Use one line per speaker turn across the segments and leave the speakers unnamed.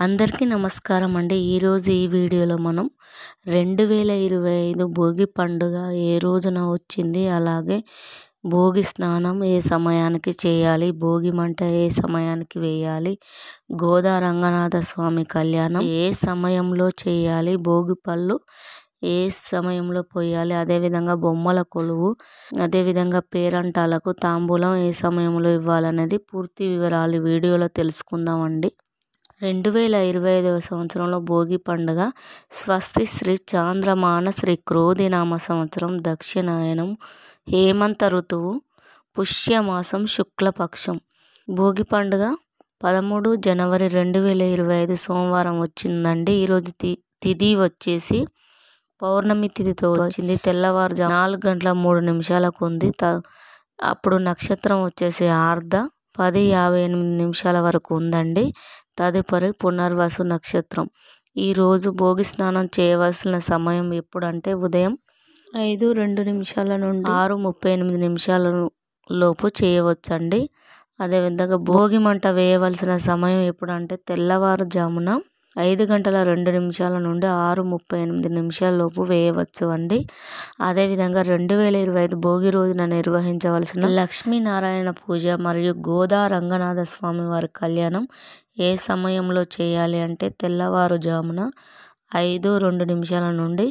అందరికీ నమస్కారం అండి. ఈరోజు ఈ వీడియోలో మనం 2025 భోగి పండుగ ఏ రోజున వచ్చింది, అలాగే భోగి స్నానం ఏ సమయానికి చేయాలి, భోగి మంట ఏ సమయానికి వేయాలి, గోదా రంగనాథ స్వామి కళ్యాణం ఏ సమయంలో చేయాలి, భోగి పళ్ళు ఏ సమయంలో పోయాలి, అదేవిధంగా బొమ్మల కొలువు, అదేవిధంగా పేరంటాలకు తాంబూలం ఏ సమయంలో ఇవ్వాలనేది పూర్తి వివరాలు వీడియోలో తెలుసుకుందామండి. 2025 సంవత్సరంలో భోగి పండుగ స్వస్తి శ్రీ చాంద్రమాన శ్రీ క్రోధినామ సంవత్సరం దక్షిణాయనం హేమంత ఋతువు పుష్యమాసం శుక్లపక్షం. భోగి పండుగ 13 జనవరి 2025 సోమవారం వచ్చిందండి. ఈరోజు తిథి వచ్చేసి పౌర్ణమి తిథితో వచ్చింది. తెల్లవారుజాము 4:03 ఉంది. అప్పుడు నక్షత్రం వచ్చేసి ఆర్ధ 10:58 వరకు ఉందండి. తదుపరి పునర్వసు నక్షత్రం. ఈరోజు భోగి స్నానం చేయవలసిన సమయం ఎప్పుడంటే ఉదయం 5:02 నుండి 6:38 లోపు చేయవచ్చండి. అదేవిధంగా భోగి మంట వేయవలసిన సమయం ఎప్పుడంటే తెల్లవారుజామున 5:02 నుండి 6:38 లోపు వేయవచ్చు అండి. అదేవిధంగా 2025 భోగి రోజున నిర్వహించవలసిన లక్ష్మీనారాయణ పూజ మరియు గోదా రంగనాథ స్వామి వారి కళ్యాణం ఏ సమయంలో చేయాలి అంటే తెల్లవారుజామున 5:02 నుండి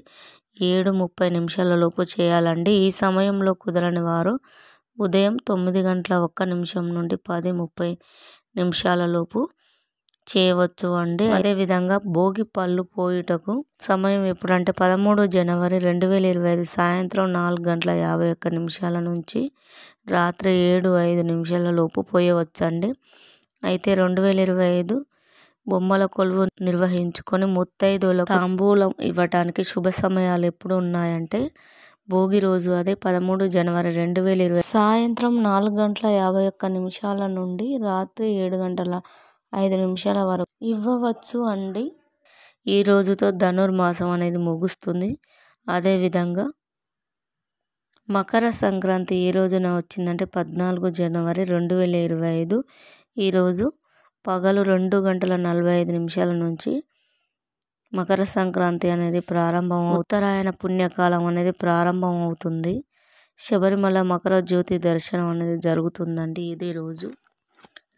7:30 లోపు చేయాలండి. ఈ సమయంలో కుదరని వారు ఉదయం 9:01 నుండి 10:30 లోపు చేయవచ్చు అండి. అదేవిధంగా భోగి పళ్ళు పోయుటకు సమయం ఎప్పుడంటే 13 జనవరి 2025 సాయంత్రం 4:51 నుంచి రాత్రి 7:05 లోపు పోయవచ్చండి. అయితే 2025 బొమ్మల కొలువు నిర్వహించుకొని ముత్తైదువులకు తాంబూలం ఇవ్వటానికి శుభ సమయాలు ఎప్పుడు ఉన్నాయంటే భోగి రోజు, అదే 13 జనవరి 2025 సాయంత్రం 4:51 నుండి రాత్రి 7:05 వరకు ఇవ్వవచ్చు అండి. ఈ రోజుతో ధనుర్మాసం అనేది ముగుస్తుంది. అదేవిధంగా మకర సంక్రాంతి ఏ రోజున వచ్చిందంటే 14 జనవరి 2025 ఈరోజు పగలు 2:45 నుంచి మకర సంక్రాంతి అనేది ప్రారంభం. ఉత్తరాయణ పుణ్యకాలం అనేది ప్రారంభం అవుతుంది. శబరిమల మకర జ్యోతి దర్శనం అనేది జరుగుతుందండి ఇదే రోజు.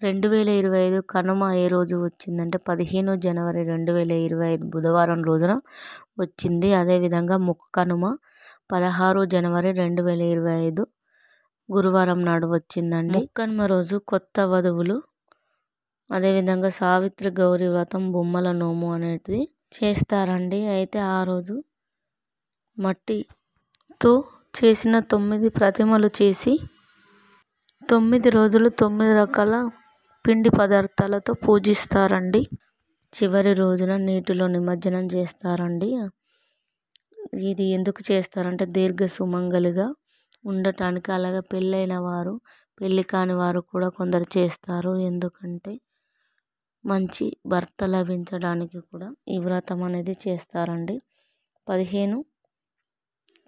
2025 కనుమ ఏ రోజు వచ్చిందంటే 15 జనవరి 2025 బుధవారం రోజున వచ్చింది. అదేవిధంగా ముక్కనుమ 16 జనవరి 2025 గురువారం నాడు వచ్చిందండి. ముక్కనుమ రోజు కొత్త వధువులు అదేవిధంగా సావిత్రి గౌరీ వ్రతం బొమ్మల నోము అనేది చేస్తారండి. అయితే ఆ రోజు మట్టితో చేసిన 9 ప్రతిమలు చేసి 9 రోజులు 9 రకాల పిండి పదార్థాలతో పూజిస్తారండి. చివరి రోజున నీటిలో నిమజ్జనం చేస్తారండి. ఇది ఎందుకు చేస్తారంటే దీర్ఘ సుమంగలిగా ఉండటానికి. అలాగే పెళ్ళైన వారు, పెళ్ళి కాని వారు కూడా కొందరు చేస్తారు. ఎందుకంటే మంచి భర్త లభించడానికి కూడా ఈ వ్రతం అనేది చేస్తారండి. 15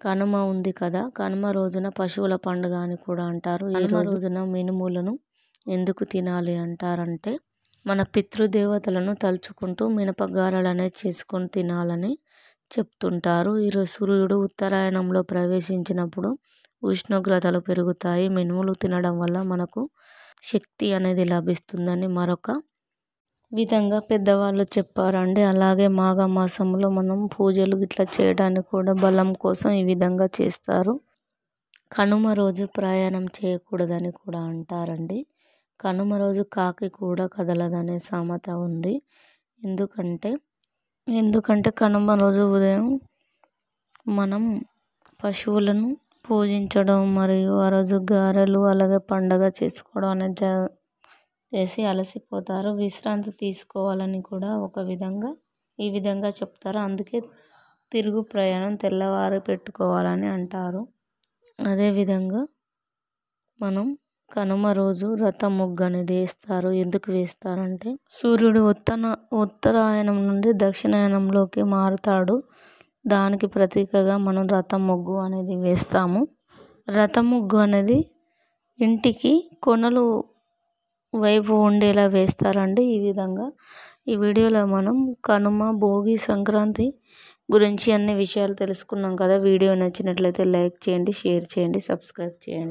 కనుమ ఉంది కదా, కనుమ రోజున పశువుల పండుగ అని కూడా అంటారు. ఈ రోజున మినుములను ఎందుకు తినాలి అంటారంటే మన పితృదేవతలను తలుచుకుంటూ మినపగారెలు అనేది చేసుకొని తినాలని చెప్తుంటారు. ఈరోజు సూర్యుడు ఉత్తరాయణంలో ప్రవేశించినప్పుడు ఉష్ణోగ్రతలు పెరుగుతాయి. మినుములు తినడం వల్ల మనకు శక్తి అనేది లభిస్తుందని మరొక విధంగా పెద్దవాళ్ళు చెప్పారండి. అలాగే మాఘమాసంలో మనం పూజలు ఇట్లా చేయడానికి కూడా బలం కోసం ఈ విధంగా చేస్తారు. కనుమ రోజు ప్రయాణం చేయకూడదని కూడా అంటారండి. కనుమ రోజు కాకి కూడా కదలదనే సామెత ఉంది. ఎందుకంటే కనుమ రోజు ఉదయం మనం పశువులను పూజించడం మరియు ఆ రోజు గారెలు అలాగే పండగ చేసుకోవడం అనేది చేసి అలసిపోతారు. విశ్రాంతి తీసుకోవాలని కూడా ఈ విధంగా చెప్తారు. అందుకే తిరుగు ప్రయాణం తెల్లవారి పెట్టుకోవాలని అంటారు. అదేవిధంగా మనం కనుమ రోజు రథం ముగ్గు అనేది వేస్తారు. ఎందుకు వేస్తారంటే సూర్యుడు ఉత్తరాయణం నుండి దక్షిణాయనంలోకి మారుతాడు. దానికి ప్రతీకగా మనం రథం ముగ్గు అనేది వేస్తాము. రథం ముగ్గు అనేది ఇంటికి కొనలు వైపు ఉండేలా వేస్తారండి. ఈ విధంగా ఈ వీడియోలో మనం కనుమ, భోగి, సంక్రాంతి గురించి అన్ని విషయాలు తెలుసుకున్నాం కదా. వీడియో నచ్చినట్లయితే లైక్ చేయండి, షేర్ చేయండి, సబ్స్క్రైబ్ చేయండి.